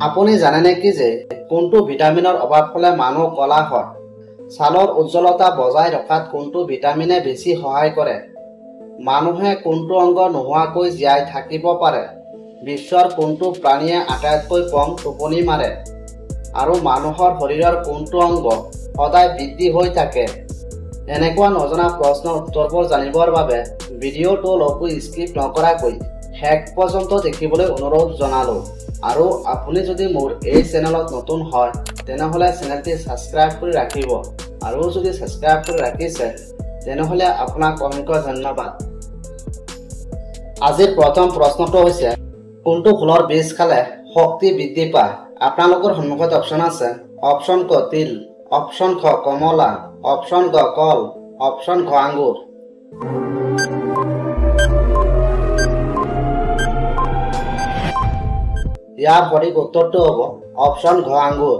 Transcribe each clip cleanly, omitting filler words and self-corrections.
আপুনি জানে নেকি যে কোনটো ভিটামিনৰ অভাৱ হলে মানুহ কলা হয়? ছালৰ উজ্জ্বলতা বজাই ৰখাত কোনটো ভিটামিনে বেছি সহায় কৰে? মানুহে কোনটো অংগ নোহোৱাকৈ জীয়াই থাকিব পাৰে? বিশ্বৰ কোনটো প্ৰাণীয়ে আটাইতকৈ কম টোপনি মাৰে? আৰু মানুহৰ শৰীৰৰ কোনটো অংগ সদায় বৃদ্ধি হৈ থাকে? এনেকুৱা নজনা প্ৰশ্নৰ উত্তৰবোৰ জানিবৰ বাবে ভিডিঅ'টো লঘু স্কিপ নকৰাকৈ শেষ পৰ্যন্ত দেখিবলৈ অনুৰোধ জনালো। আৰু আপুনি যদি মোৰ এই চেনেলত নতুন হয় তেনেহলে চেনেলটি সাবস্ক্ৰাইব কৰি ৰাখিব। আৰু যদি সাবস্ক্ৰাইব কৰি ৰাখিছে তেনেহলে আপোনাক অনেক ধন্যবাদ। আজিৰ প্ৰথম প্ৰশ্নটো হৈছে কোনটো ফুলৰ বীজ খালে শক্তি বৃদ্ধি পায়? আপোনালোকৰ সন্মুখত অপচন আছে। অপচন ক তিল, অপচন খ কমলা, অপচন গ কল, অপচন ঘ আঙ্গুর। ইয়াৰ সঠিক উত্তৰটো হ'ব অপচন ঘ আঙ্গুৰ।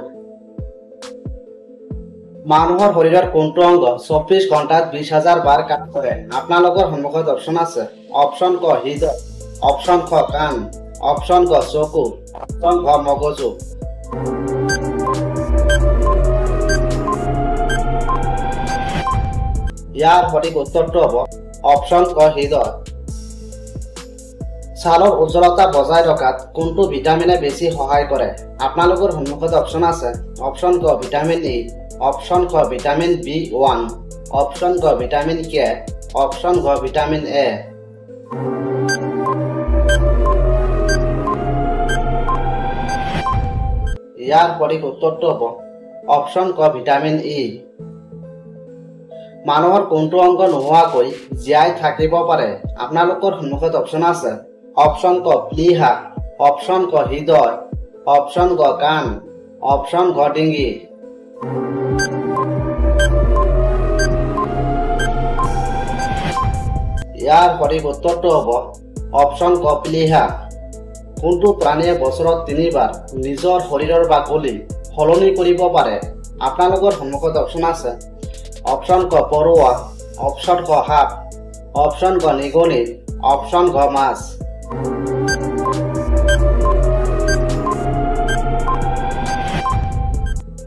মানুহৰ শৰীৰৰ কোনটো অংগ 24 ঘণ্টাত 20,000 বাৰ কাম কৰে? আপোনালোকৰ সন্মুখত অপচন আছে। অপচন ক হৃদয়, অপচন খ কাণ, অপচন গ চকু, অপচন ঘ মগজু। ইয়াৰ সঠিক উত্তৰটো হ'ব অপচন ক হৃদয়। ছালৰ উজ্জ্বলতা বজাই ৰখাত কোনটো ভিটামিনে বেছি সহায় কৰে? আপোনালোকৰ সন্মুখত অপচন আছে। অপচন ক ভিটামিন ই, অপচন খ ভিটামিন B1, অপচন গ ভিটামিন কে, অপচন ঘ ভিটামিন এ। ইয়াৰ সঠিক উত্তৰটো হ'ব অপচন ক ভিটামিন ই। মানুহৰ কোনটো অংগ নোহোৱাকৈ জীয়াই থাকিব পাৰে? আপোনালোকৰ সন্মুখত অপচন আছে। অপচন ক প্লীহা, অপচন ক হৃদয়, অপচন গ কাণ, অপচন ঘ ডিঙি। ইয়াৰ সঠিক উত্তৰটো হ'ব অপচন ক প্লীহা। কোনটো প্ৰাণীয়ে বছৰত 3 বাৰ নিজৰ শৰীৰৰ বাকলি সলনি কৰিব পাৰে? আপোনালোকৰ সন্মুখত অপচন আছে। অপচন ক পৰুৱা, অপচন ক সাপ, অপচন গ নিগনি, অপচন ঘ মাছ।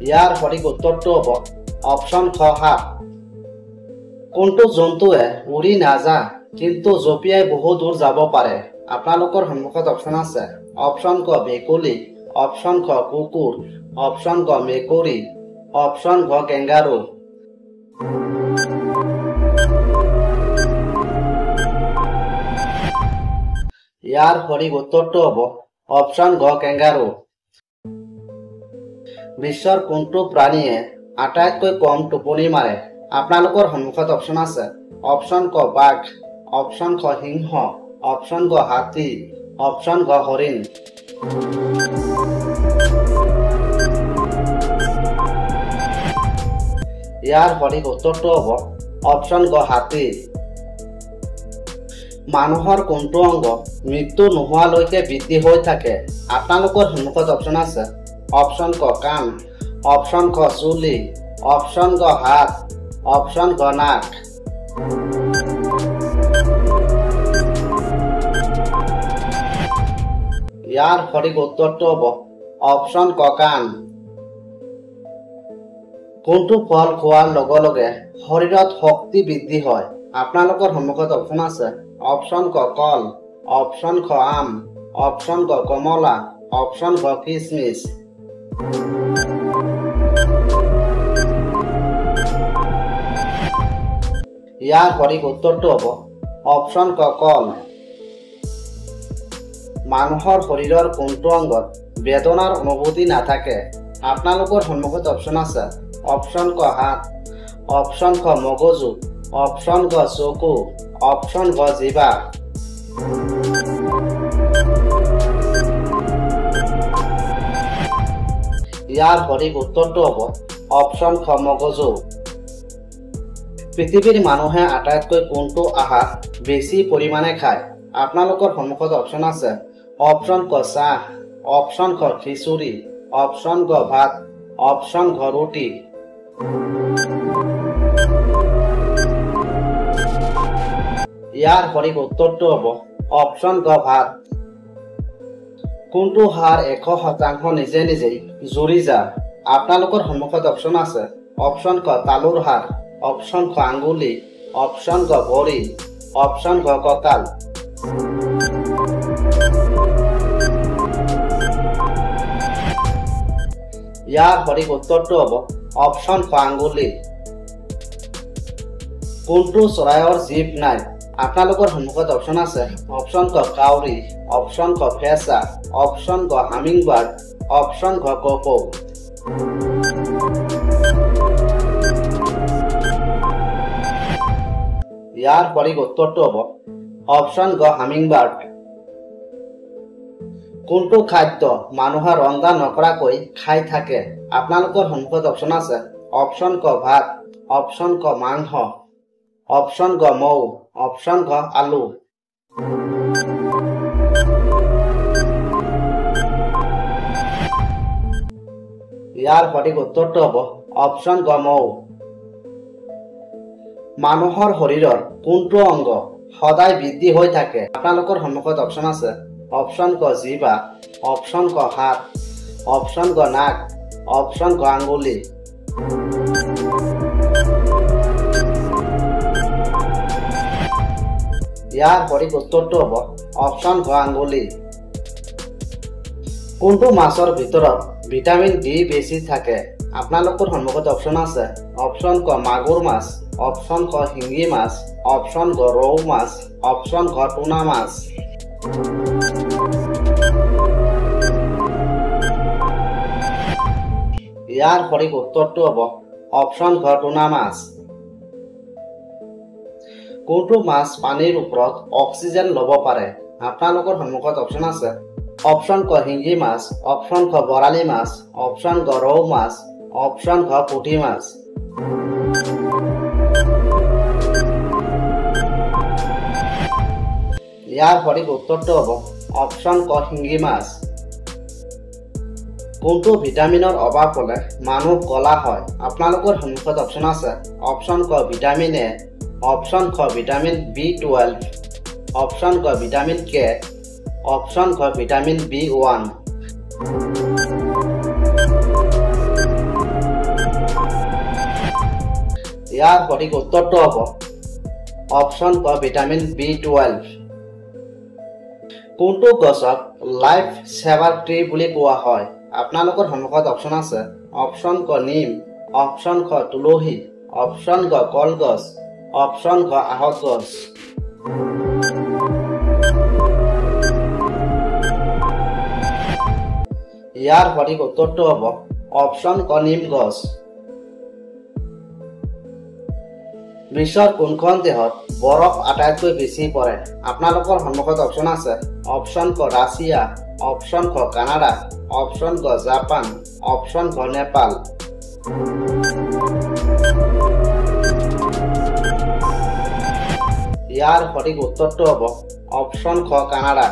ইয়াৰ সঠিক উত্তৰটো হ'ব অপচন খ সাপ। কোনটো জন্তুৱে উৰি নাযায় কিন্তু জঁপিয়াই বহু দূৰ যাব পাৰে? আপোনালোকৰ সন্মুখত অপচন আছে। অপচন ক ভেকুলী, অপচন খ কুকুৰ, অপচন গ মেকুৰী, অপচন ঘ কেংগাৰু। ইয়াৰ সঠিক উত্তৰটো হ'ব অপচন ঘ কেংগাৰু। বিশ্বৰ কোনটো প্ৰাণীয়ে আটাইতকৈ কম টোপনি মাৰে? আপোনালোকৰ সন্মুখত অপচন আছে। অপচন ক বাঘ, অপচন খ সিংহ, অপচন গ হাতী, অপচন ঘ হৰিণ। ইয়াৰ সঠিক উত্তৰটো হ'ব অপচন গ হাতী। মানুহৰ কোনটো অংগ মৃত্যু নোহোৱালৈকে বৃদ্ধি হৈ থাকে? আপোনালোকৰ সন্মুখত অপচন আছে। অপচন ক কাণ, অপচন খ চুলি, অপচন গ হাত, অপচন ঘ নাক। ইয়াৰ সঠিক উত্তৰটো হ'ব অপচন ক কাণ। কোনটো ফল খোৱাৰ লগে লগে শৰীৰত শক্তি বৃদ্ধি হয়? আপোনালোকৰ সন্মুখত অপচন আছে। অপচন ক কল, অপচন খ আম, অপচন গ কমলা, অপচন ঘ কিচমিচ। ইয়াৰ সঠিক উত্তৰটো হ'ব অপচন ক কল। মানুহৰ শৰীৰৰ কোনটো অংগত বেদনাৰ অনুভূতি নাথাকে? আপোনালোকৰ সন্মুখত অপচন আছে। অপচন ক হাত, অপচন খ মগজু, অপচন গ চকু, অপচন ঘ জিভা। ইয়াৰ সঠিক উত্তৰটো হ'ব অপচন খ মগজু। পৃথিৱীৰ মানুহে আটাইতকৈ কোনটো আহাৰ বেছি পৰিমাণে খায়? আপোনালোকৰ সন্মুখত অপচন আছে। অপচন ক চাহ, অপচন খ খিচুৰি, অপচন গ ভাত, অপচন ঘ ৰুটি। ইয়াৰ সঠিক উত্তৰটো হ'ব অপচন গ ভাত। কোনটো হাড় 100% নিজে নিজেই জুৰি যায় আপোনালোকৰ সন্মুখত অপচন আছে অপচন ক তালুৰ হাড় অপচন ক আঙ্গুলি অপচন ক ভৰি অপচন ক কঁকাল ইয়াৰ সঠিক উত্তৰটো হ'ব অপচন ক আঙ্গুলি কোনটো চৰাইৰ জিভ নাই আপোনালোকৰ সন্মুখত অপচন আছে অপচন ক কাউৰী অপচন ক ফেঁচা অপচন ক হামিংবাৰ্ড অপচন ক কপৌ ইয়াৰ সঠিক উত্তৰটো হ'ব অপচন ক হামিংবাৰ্ড কোনটো খাদ্য মানুহে ৰন্ধা নকৰাকৈ খাই থাকে আপোনালোকৰ সন্মুখত অপচন আছে অপচন ক ভাত অপচন ক মাংস অপচন ক মৌ অপচন ক আলু ইয়াৰ সঠিক উত্তৰটো হ'ব অপচন ক মৌ মানুহৰ শৰীৰৰ কোনটো অংগ সদায় বৃদ্ধি হৈ থাকে আপোনালোকৰ সন্মুখত অপচন আছে অপচন ক জিভা অপচন ক হাত অপচন ক নাক অপচন ক আঙ্গুলি ইয়াৰ সঠিক উত্তৰটো হ'ব অপচন ক আঙ্গুলি কোনটো মাছৰ ভিতৰত ভিটামিন ডি বেছি থাকে আপোনালোকৰ সন্মুখত অপচন আছে অপচন ক মাগুৰ মাছ অপচন ক শিঙি মাছ অপচন ক ৰৌ মাছ অপচন ক টুনা মাছ ইয়াৰ সঠিক উত্তৰটো হ'ব অপচন ক টুনা মাছ কোনটো মাছ পানীৰ ওপৰত অক্সিজেন ল'ব পাৰে আপোনালোকৰ সন্মুখত অপচন আছে অপচন ক শিঙি মাছ অপচন ক বৰালি মাছ অপচন ক ৰৌ মাছ অপচন ক পুঠি মাছ ইয়াৰ সঠিক উত্তৰটো হ'ব অপচন ক শিঙি মাছ কোনটো ভিটামিনৰ অভাৱ হ'লে মানুহ কলা হয় আপোনালোকৰ সন্মুখত অপচন আছে অপচন ক ভিটামিন এ অপচন ক ভিটামিন B12 অপচন ক ভিটামিন কে অপচন ক ভিটামিন B1 ইয়াৰ সঠিক উত্তৰটো হ'ব অপচন ক ভিটামিন B12 কোনটো গছক লাইফ সেভাৰ ট্ৰী বুলি কোৱা হয় আপোনালোকৰ সন্মুখত অপচন আছে অপচন ক নিম অপচন ক তুলসী অপচন ক কলগছ অপচন ক আহত গছ ইয়াৰ সঠিক উত্তৰটো হ'ব অপচন ক নিম গছ বিশ্বৰ কোনখন দেশত বৰফ আটাইতকৈ বেছি পৰে আপোনালোকৰ সন্মুখত অপচন আছে অপচন ক ৰাছিয়া অপচন ক কানাডা অপচন ক জাপান অপচন ক নেপাল ইয়াৰ সঠিক উত্তৰটো হ'ব অপচন ক কানাডা